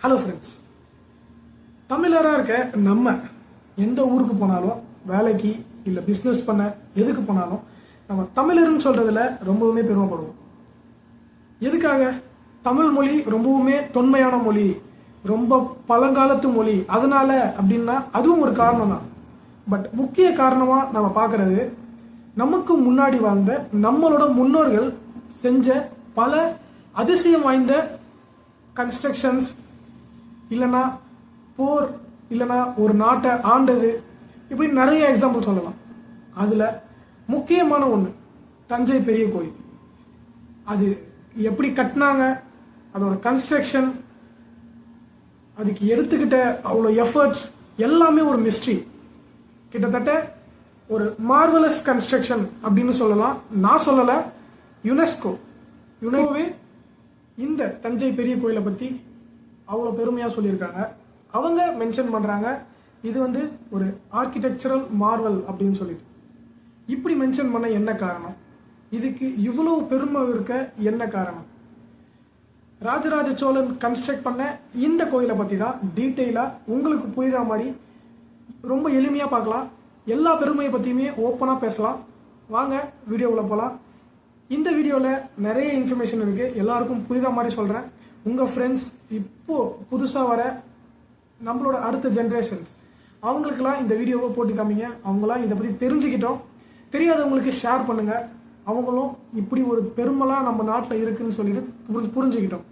Hello friends, தமிழராக இருக்க நம்ம எந்த ஊருக்கு போனாலும், வேலைக்கு இல்லை பிஸ்னஸ் பண்ண எதுக்கு போனாலும் நம்ம தமிழர்னு சொல்றதுல ரொம்பவுமே பெருமைப்படுவோம். எதுக்காக? தமிழ் மொழி ரொம்பவுமே தொன்மையான மொழி, ரொம்ப பழங்காலத்து மொழி, அதனால அப்படின்னா அதுவும் ஒரு காரணம் தான். பட் முக்கிய காரணமா நம்ம பார்க்கறது நமக்கு முன்னாடி வாழ்ந்த நம்மளோட முன்னோர்கள் செஞ்ச பல அதிசயம் வாய்ந்த கன்ஸ்ட்ரக்ஷன்ஸ், இல்லைன்னா போர், இல்லைன்னா ஒரு நாட்டை ஆண்டது, இப்படி நிறைய எக்ஸாம்பிள் சொல்லலாம். அதுல முக்கியமான ஒன்று தஞ்சை பெரிய கோயில். அது எப்படி கட்டினாங்க, அதோட கன்ஸ்ட்ரக்ஷன், அதுக்கு எடுத்துக்கிட்ட அவ்வளோ எஃபர்ட்ஸ் எல்லாமே ஒரு மிஸ்ட்ரி. கிட்டத்தட்ட ஒரு மார்வலஸ் கன்ஸ்ட்ரக்ஷன் அப்படின்னு சொல்லலாம். நான் சொல்லல, யுனெஸ்கோவே இந்த தஞ்சை பெரிய கோயிலை பத்தி அவ்வளோ பெருமையா சொல்லியிருக்காங்க. அவங்க மென்ஷன் பண்றாங்க இது ஒரு ஆர்கிடெக்சரல் மார்வல் அப்படின்னு சொல்லிட்டு. இப்படி மென்ஷன் பண்ண என்ன காரணம்? இதுக்கு இவ்வளவு பெருமை இருக்க என்ன காரணம்? ராஜராஜ சோழன் கன்ஸ்ட்ரக்ட் பண்ண இந்த கோயிலை பத்தி தான் டீட்டெயிலா உங்களுக்கு புரியுற மாதிரி ரொம்ப எளிமையா பார்க்கலாம். எல்லா பெருமையை பத்தியுமே ஓப்பனா பேசலாம். வாங்க வீடியோவுல போலாம். இந்த வீடியோல நிறைய இன்ஃபர்மேஷன் இருக்கு, எல்லாருக்கும் புரியுற மாதிரி சொல்றேன். உங்க ஃப்ரெண்ட்ஸ், இப்போ புதுசா வர நம்மளோட அடுத்த ஜென்ரேஷன்ஸ், அவங்களுக்கெல்லாம் இந்த வீடியோவை போட்டு காமிங்க. அவங்களாம் இதை பத்தி தெரிஞ்சுக்கிட்டோம், தெரியாதவங்களுக்கு ஷேர் பண்ணுங்க. அவங்களும் இப்படி ஒரு பெருமைலாம் நம்ம நாட்டில் இருக்குன்னு சொல்லிட்டு புரிஞ்சுக்கிட்டோம்.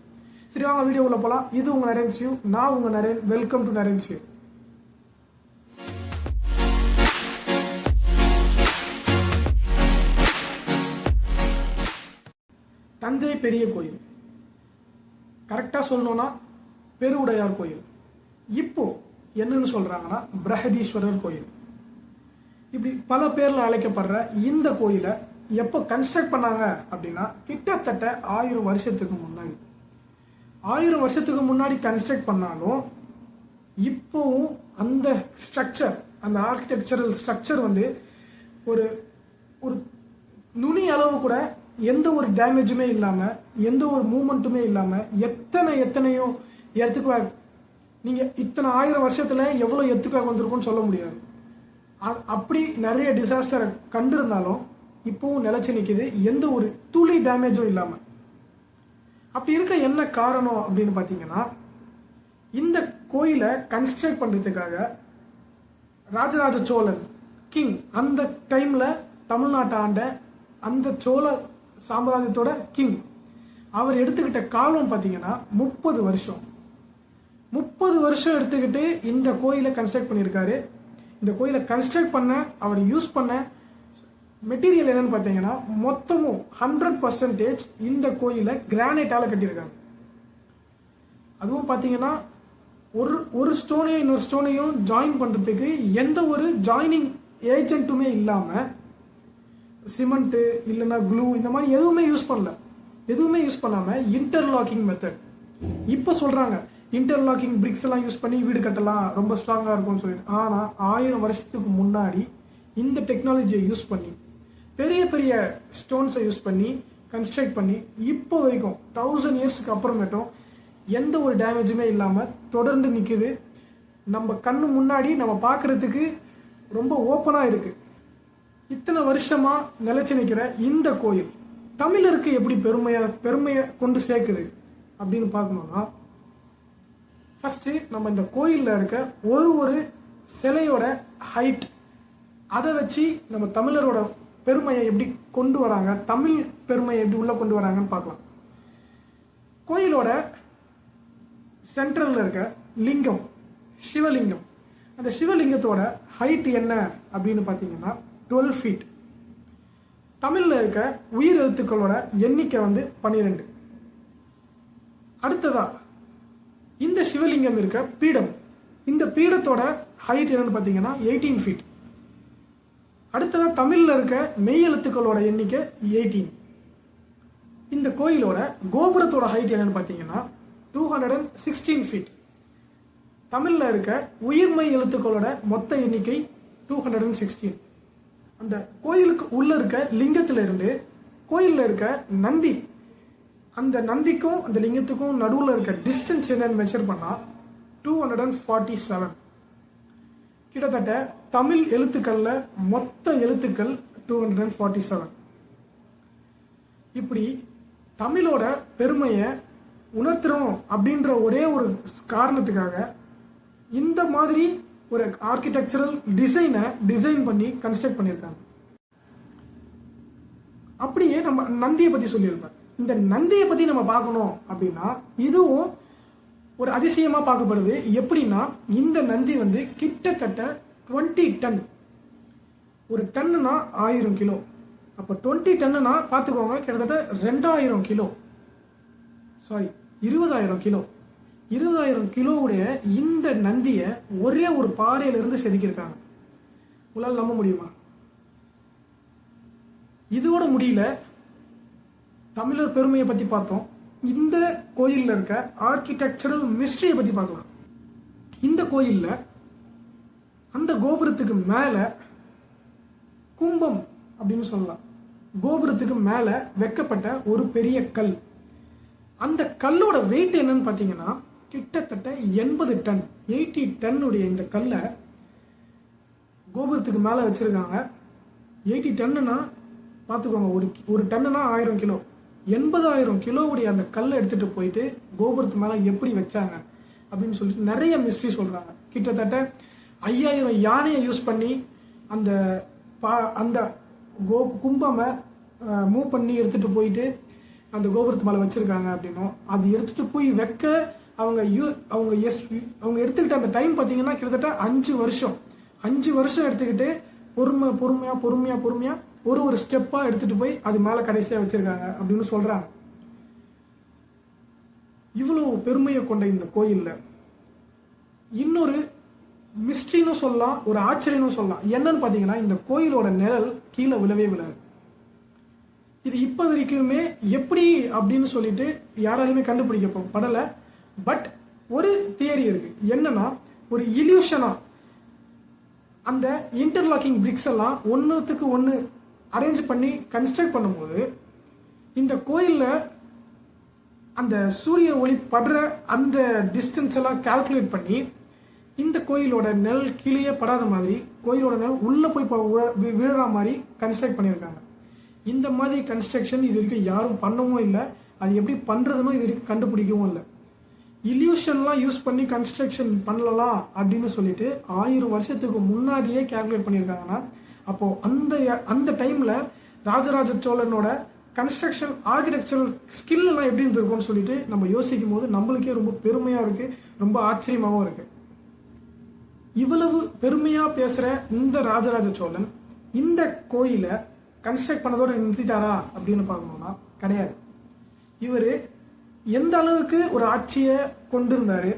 சரி, வாங்க வீடியோவில் போகலாம். இது உங்க நரேன்ஸ் வியூ, நான் உங்க Naren. Welcome to Naren's view. Thanjai பெரிய கோயில், கரெக்டா சொல்லணும்னா பெருவுடையார் கோயில். இப்போ என்னன்னு சொல்றாங்கன்னா பிரஹதீஸ்வரர் கோயில். இப்படி பல பேர்ல அழைக்கப்படுற இந்த கோயிலை எப்போ கன்ஸ்ட்ரக்ட் பண்ணாங்க அப்படின்னா கிட்டத்தட்ட 1000 வருஷத்துக்கு முன்னாடி. 1000 வருஷத்துக்கு முன்னாடி கன்ஸ்ட்ரக்ட் பண்ணாலும் இப்போவும் அந்த ஸ்ட்ரக்சர், அந்த ஆர்கிடெக்சரல் ஸ்ட்ரக்சர் ஒரு ஒரு நுனி அளவு கூட எந்த ஒரு டேமேஜுமே இல்லாம, எந்த ஒரு மூமெண்ட்டுமே இல்லாம, எத்தனையோ எர்த்துக்குவேக், நீங்க இத்தனை 1000 வருஷத்துல எவ்வளவு எர்த்துக்குவேக் வந்திருக்கும்னு சொல்ல முடியாது. அப்படி நிறைய டிசாஸ்டர் கண்டிருந்தாலும் இப்பவும் நிலைச்சு நிக்குது, எந்த ஒரு துளி டேமேஜும் இல்லாம. அப்படி இருக்க என்ன காரணம் அப்படின்னு பாத்தீங்கன்னா, இந்த கோயிலை கன்ஸ்ட்ரக்ட் பண்றதுக்காக ராஜராஜ சோழன் கிங், அந்த டைம்ல தமிழ்நாட்டை ஆண்ட அந்த சோழ சாம்ராஜ்யத்தோட கிங், அவர் எடுத்துக்கிட்ட காலம் பாத்தீங்கன்னா 30 வருஷம். 30 வருஷம் எடுத்துக்கிட்டு இந்த கோயிலை கன்ஸ்ட்ரக்ட் பண்ணியிருக்காரு. இந்த கோயிலை கன்ஸ்ட்ரக்ட் பண்ண அவர் யூஸ் பண்ண மெட்டீரியல் என்னன்னு பாத்தீங்கன்னா மொத்தமும் 100% இந்த கோயிலை கிரானைட்டால கட்டியிருக்காங்க. அதுவும் பாத்தீங்கன்னா ஒரு ஸ்டோனையும் இன்னொரு ஸ்டோனையும் ஜாயின் பண்றதுக்கு எந்த ஒரு ஜாயினிங் ஏஜென்ட்டுமே இல்லாம, சிமெண்ட் இல்லைன்னா க்ளூ, இந்த மாதிரி எதுவுமே யூஸ் பண்ணாம இன்டர்லாக்கிங் மெத்தட். இப்ப சொல்றாங்க இன்டர்லாக்கிங் பிரிக்ஸ் எல்லாம் யூஸ் பண்ணி வீடு கட்டலாம், ரொம்ப ஸ்ட்ராங்கா இருக்கும்னு சொல்லி. ஆனா 1000 வருஷத்துக்கு முன்னாடி இந்த டெக்னாலஜியை யூஸ் பண்ணி, பெரிய பெரிய ஸ்டோன்ஸை யூஸ் பண்ணி கன்ஸ்ட்ரக்ட் பண்ணி, இப்போ வரைக்கும் 1000 இயர்ஸ்க்கு அப்புறமேட்டும் எந்த ஒரு டேமேஜுமே இல்லாம தொடர்ந்து நிக்குது. நம்ம கண்ணு முன்னாடி நம்ம பாக்குறதுக்கு ரொம்ப ஓப்பனா இருக்கு. இத்தனை வருஷமா நிலைச்சு நிக்கிற இந்த கோயில் தமிழருக்கு எப்படி பெருமையை கொண்டு சேர்க்குது அப்படின்னு பார்க்கணும்னா, ஃபர்ஸ்ட் நம்ம இந்த கோயில்ல இருக்க ஒரு சிலையோட ஹைட், அதை வச்சு நம்ம தமிழரோட பெருமையை எப்படி கொண்டு வராங்க, தமிழ் பெருமையை எப்படி உள்ள கொண்டு வராங்கன்னு பார்க்கலாம். கோயிலோட சென்ட்ரல்ல இருக்க லிங்கம், சிவலிங்கம், அந்த சிவலிங்கத்தோட ஹைட் என்ன அப்படின்னு பாத்தீங்கன்னா 12 feet. தமிழ்ல இருக்க உயிர் எழுத்துக்களோட எண்ணிக்கை 12. அடுத்ததா இந்த சிவலிங்கம் இருக்க பீடம், இந்த பீடத்தோட ஹைட் என்னன்னு பாத்தீங்கன்னா 18 feet. அடுத்ததா தமிழ்ல இருக்க மெய் எழுத்துக்களோட எண்ணிக்கை 18. இந்த கோயிலோட கோபுரத்தோட ஹைட் என்னன்னு பாத்தீங்கன்னா 216 feet. தமிழ்ல இருக்க உயிர்மெய் எழுத்துக்களோட மொத்த எண்ணிக்கை 216. அந்த கோயிலுக்கு உள்ள இருக்க லிங்கத்தில இருந்து கோயில்ல இருக்க நந்தி, அந்த நந்திக்கும் அந்த லிங்கத்துக்கும் நடுவில் இருக்க டிஸ்டன்ஸ் என்னன்னு மெஷர் பண்ணால் 247. கிட்டத்தட்ட தமிழ் எழுத்துக்கள்ல மொத்த எழுத்துக்கள் 247. இப்படி தமிழோட பெருமையை உணர்த்துறோம் அப்படின்ற ஒரே ஒரு காரணத்துக்காக இந்த மாதிரி ஒரு ஆர்கிடெக்சரல் டிசைன் பண்ணி கன்ஸ்ட்ரக்ட் பண்ணியிருக்காங்க. அப்படியே நம்ம நந்தியை பத்தி சொல்லியிருப்பேன். இந்த நந்தியை பத்தி நம்ம பார்க்கணும் அப்படின்னா இதுவும் ஒரு அதிசயமா பார்க்கப்படுது. எப்படின்னா இந்த நந்தி வந்து கிட்டத்தட்ட 20 டன். ஒரு டன்னுனா 1000 கிலோ. அப்போ 20 டன்னுனா பார்த்துக்கோங்க, கிட்டத்தட்ட 2000 கிலோ, சாரி 20000 கிலோ. 20000 கிலோவுடைய இந்த நந்தியை ஒரே ஒரு பாறையிலிருந்து செதுக்கியிருக்காங்க. உங்களால் நம்ப முடியுமா? இதோட முடியல. தமிழர் பெருமையை பத்தி பார்த்தோம். இந்த கோயில்ல இருக்க ஆர்கிடெக்சரல் மிஸ்ட்ரியை பத்தி பார்க்கலாம். இந்த கோயில்ல அந்த கோபுரத்துக்கு மேல கும்பம் அப்படின்னு சொல்லலாம், கோபுரத்துக்கு மேல வைக்கப்பட்ட ஒரு பெரிய கல். அந்த கல்லோட வெயிட் என்னன்னு பாத்தீங்கன்னா கிட்டத்தட்ட 80 டன், 80 டன் உடைய இந்த கல்லை கோபுரத்துக்கு மேல வச்சிருக்காங்க. 80 டன்னுனா பார்த்துக்கோங்க, ஒரு டன்னுனா 1000 கிலோ. 80,000 கிலோவுடைய அந்த கல்லை எடுத்துட்டு போயிட்டு கோபுரத்து மேல எப்படி வச்சாங்க அப்படின்னு சொல்லிட்டு நிறைய மிஸ்ட்ரி சொல்றாங்க. கிட்டத்தட்ட 5000 யானையை யூஸ் பண்ணி அந்த அந்த கும்பமை மூவ் பண்ணி எடுத்துட்டு போயிட்டு அந்த கோபுரத்து மேல வச்சிருக்காங்க அப்படின்னும், அது எடுத்துட்டு போய் வைக்க அவங்க எடுத்துக்கிட்ட அந்த டைம் பார்த்தீங்கன்னா கிட்டத்தட்ட 5 வருஷம். 5 வருஷம் எடுத்துக்கிட்டு பொறுமையா ஒரு ஸ்டெப்பா எடுத்துட்டு போய் அது மேல கடைசியா வச்சிருக்காங்க அப்படின்னு சொல்றாங்க. இவ்வளவு பெருமையை கொண்ட இந்த கோயில்ல இன்னொரு மிஸ்ட்ரின்னு சொல்லலாம், ஒரு ஆச்சரியம்னு சொல்லலாம். என்னன்னு பாத்தீங்கன்னா இந்த கோயிலோட நிழல் கீழே விழவே விழாது. இது இப்ப வரைக்குமே எப்படி அப்படின்னு சொல்லிட்டு யாராலுமே கண்டுபிடிக்க படல. பட் ஒரு தியரி இருக்கு. என்னன்னா ஒரு இல்யூஷனா அந்த இன்டர்லாக்கிங் பிரிக்ஸ் எல்லாம் ஒன்னுத்துக்கு ஒன்னு அரேஞ்ச் பண்ணி கன்ஸ்ட்ரக்ட் பண்ணும்போது இந்த கோயில்ல அந்த சூரிய ஒளி படுற அந்த டிஸ்டன்ஸ் எல்லாம் கால்குலேட் பண்ணி இந்த கோயிலோட நெல் கீழே படாத மாதிரி, கோயிலோட நெல் உள்ள போய் விழுற மாதிரி கன்ஸ்ட்ரக்ட் பண்ணியிருக்காங்க. இந்த மாதிரி கன்ஸ்ட்ரக்ஷன் இது வரைக்கும் யாரும் பண்ணவும் இல்லை. அது எப்படி பண்றதுன்னு இது வரைக்கும் கண்டுபிடிக்கவும் இல்லை. இல்யூஷன்லாம் யூஸ் பண்ணி கன்ஸ்ட்ரக்ஷன் பண்ணலாம் அப்படின்னு சொல்லிட்டு 1000 வருஷத்துக்கு முன்னாடியே கால்குலேட் பண்ணியிருக்காங்கன்னா அப்போ அந்த டைம்ல ராஜராஜ சோழனோட கன்ஸ்ட்ரக்ஷன் ஆர்கிடெக்சரல் ஸ்கில் எல்லாம் எப்படி இருந்திருக்கும்னு சொல்லிட்டு நம்ம யோசிக்கும் போது நம்மளுக்கே ரொம்ப பெருமையா இருக்கு, ரொம்ப ஆச்சரியமாகவும் இருக்கு. இவ்வளவு பெருமையா பேசுற இந்த ராஜராஜ சோழன் இந்த கோயிலை கன்ஸ்ட்ரக்ட் பண்ணதோட நிறுத்திட்டாரா அப்படின்னு பார்க்கணும்னா கிடையாது. இவரு எந்த அளவுக்கு ஒரு ஆட்சியை கொண்டிருந்தாரு,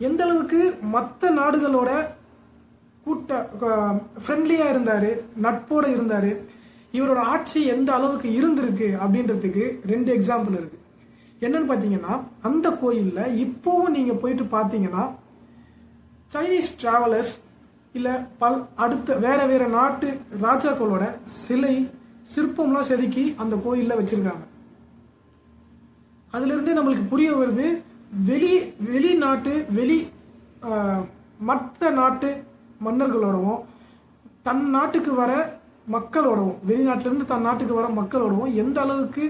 எந்த அளவுக்கு மற்ற நாடுகளோட ஃப்ரெண்ட்லியா இருந்தாரு, நட்போட இருந்தாரு, இவரோட ஆட்சி எந்த அளவுக்கு இருந்திருக்கு அப்படின்றதுக்கு 2 எக்ஸாம்பிள் இருக்கு. என்னன்னு பாத்தீங்கன்னா அந்த கோயில்ல இப்போவும் நீங்க போயிட்டு பாத்தீங்கன்னா சைனீஸ் டிராவலர்ஸ் இல்ல அடுத்த வேற நாட்டு ராஜாக்களோட சிலை சிற்பம்லாம் செதுக்கி அந்த கோயில்ல வச்சிருக்காங்க. அதுல இருந்தே நம்மளுக்கு புரிய வருது, வெளிநாட்டு மற்ற நாட்டு மன்னர்களோடவும் தன் நாட்டுக்கு வர மக்களோடவும், வெளிநாட்டில இருந்து தன் நாட்டுக்கு வர மக்களோடவும் எந்த அளவுக்கு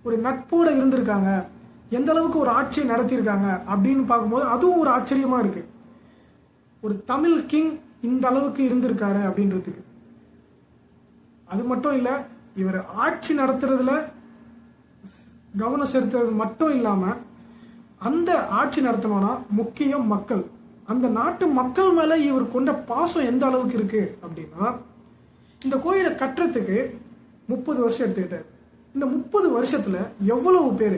ஒரு நட்போட இருந்திருக்காங்க, எந்த அளவுக்கு ஒரு ஆட்சியை நடத்தியிருக்காங்க அப்படின்னு பார்க்கும்போது அதுவும் ஒரு ஆச்சரியமா இருக்கு. ஒரு தமிழ் கிங் இந்த அளவுக்கு இருந்திருக்காரு அப்படின்றதுக்கு. அது மட்டும் இல்ல, இவர் ஆட்சி நடத்துறதுல கவனம் செலுத்துறது மட்டும் இல்லாம அந்த ஆட்சி நடத்தணும்னா முக்கியம் மக்கள். அந்த நாட்டு மக்கள் மேல இவர் கொண்ட பாசம் எந்த அளவுக்கு இருக்கு அப்படின்னா இந்த கோயிலை கட்டுறதுக்கு 30 வருஷம் எடுத்துக்கிட்டாரு. இந்த 30 வருஷத்துல எவ்வளவு பேர்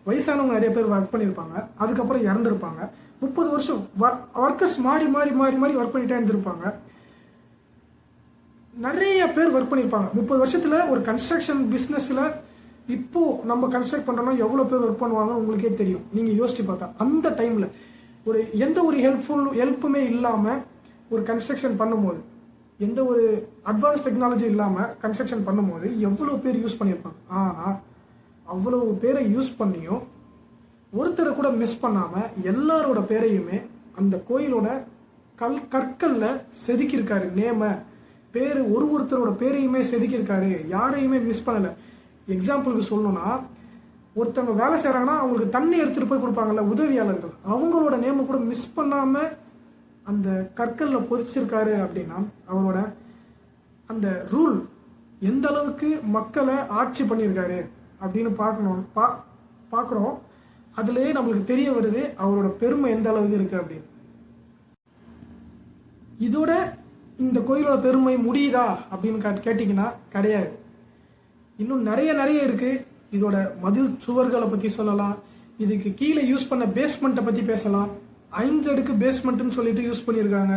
வயசானவங்க நிறைய பேர் ஒர்க் பண்ணியிருப்பாங்க, அதுக்கப்புறம் இறந்துருப்பாங்க. 30 வருஷம் ஒர்க்கர்ஸ் மாறி மாறி மாறி மாறி ஒர்க் பண்ணிட்டே இருந்திருப்பாங்க. நிறைய பேர் ஒர்க் பண்ணியிருப்பாங்க. 30 வருஷத்துல ஒரு கன்ஸ்ட்ரக்ஷன் பிசினஸ்ல இப்போ நம்ம கன்ஸ்ட்ரக்ட் பண்றோம்னா எவ்வளவு பேர் ஒர்க் பண்ணுவாங்க உங்களுக்கே தெரியும். நீங்க யோசிச்சு பார்த்தா அந்த டைம்ல எந்த ஒரு ஹெல்ப்புமே இல்லாம ஒரு கன்ஸ்ட்ரக்ஷன் பண்ணும்போது, எந்த ஒரு அட்வான்ஸ் டெக்னாலஜி இல்லாம கன்ஸ்ட்ரக்ஷன் பண்ணும்போது எவ்வளவு பேர் யூஸ் பண்ணியிருப்பாங்க. ஆனா அவ்வளவு பேரை யூஸ் பண்ணியும் ஒருத்தரை கூட மிஸ் பண்ணாம எல்லாரோட பேரையுமே அந்த கோயிலோட கற்கள்ல செதுக்கியிருக்காரு. பேரு ஒருத்தரோட பேரையுமே செதுக்கியிருக்காரு. யாரையுமே மிஸ் பண்ணல. எக்ஸாம்பிளுக்கு சொல்லணும்னா, ஒருத்தவங்க வேலை செய்யறாங்கன்னா அவங்களுக்கு தண்ணி எடுத்துட்டு போய் கொடுப்பாங்கல்ல உதவியாளர்கள், அவங்களோட நேம கூட மிஸ் பண்ணாம அந்த கற்கள்ல பொதிச்சிருக்காரு. அப்படின்னா அவரோட அந்த ரூல் எந்த அளவுக்கு மக்களை ஆட்சி பண்ணியிருக்காரு அப்படின்னு பார்க்குறோம். அதுலயே நம்மளுக்கு தெரிய வருது அவரோட பெருமை எந்த அளவுக்கு இருக்கு அப்படின்னு. இதோட இந்த கோயிலோட பெருமை முடியுதா அப்படின்னு கேட்டீங்கன்னா கிடையாது. இன்னும் நிறைய இருக்கு. இதோட மதில் சுவர்களை பத்தி சொல்லலாம். இதுக்கு கீழே யூஸ் பண்ண பேஸ்மெண்ட்டை பத்தி பேசலாம். 5 அடுக்கு பேஸ்மெண்ட்னு சொல்லிட்டு யூஸ் பண்ணியிருக்காங்க.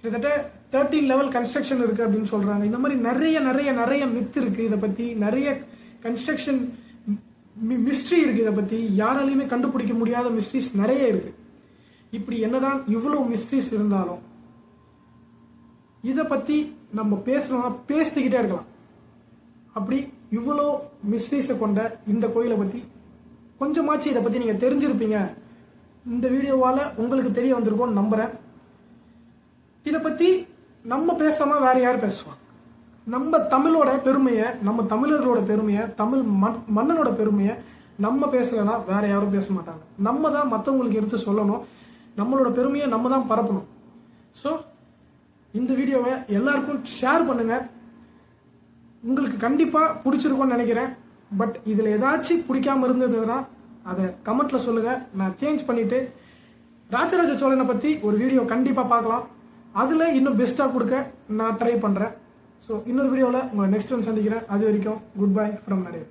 கிட்டத்தட்ட 13 லெவல் கன்ஸ்ட்ரக்ஷன் இருக்கு அப்படின்னு சொல்றாங்க. இந்த மாதிரி நிறைய மித் இருக்கு. இதை பத்தி நிறைய கன்ஸ்ட்ரக்ஷன் மிஸ்ட்ரி இருக்கு. இதை பத்தி யாராலையுமே கண்டுபிடிக்க முடியாத மிஸ்ட்ரிஸ் நிறைய இருக்கு. இப்படி என்னதான் இவ்வளவு மிஸ்ட்ரிஸ் இருந்தாலும் இதை பத்தி நம்ம பேசணும்னா பேசிக்கிட்டே இருக்கலாம். அப்படி இவ்வளோ மிஸ்ட்ரிஸை கொண்ட இந்த கோயிலை பத்தி கொஞ்சமாச்சு இதை பத்தி நீங்க தெரிஞ்சிருப்பீங்க. இந்த வீடியோவால உங்களுக்கு தெரிய வந்திருக்கும்னு நம்புறேன். இதை பத்தி நம்ம பேசாம வேற யார் பேசுவாங்க? நம்ம தமிழோட பெருமையை, நம்ம தமிழர்களோட பெருமையை, தமிழ் மன்னனோட பெருமையை நம்ம பேசலைன்னா வேற யாரும் பேச மாட்டாங்க. நம்ம தான் மற்றவங்களுக்கு எடுத்து சொல்லணும். நம்மளோட பெருமையை நம்ம தான் பரப்பணும். ஸோ இந்த வீடியோவை எல்லாருக்கும் ஷேர் பண்ணுங்க. உங்களுக்கு கண்டிப்பா பிடிச்சிருக்கும்னு நினைக்கிறேன். பட் இதுல ஏதாச்சும் பிடிக்காம இருந்ததுன்னா அதை கமெண்ட்ல சொல்லுங்க. நான் சேஞ்ச் பண்ணிட்டு ராஜராஜ சோழனை பத்தி ஒரு வீடியோ கண்டிப்பா பார்க்கலாம். அதுல இன்னும் பெஸ்டா கொடுக்க நான் ட்ரை பண்றேன். ஸோ இன்னொரு வீடியோவில் உங்களை நெக்ஸ்ட் டைம் சந்திக்கிறேன். அது வரைக்கும் குட் பை ஃப்ரம் நரேன்.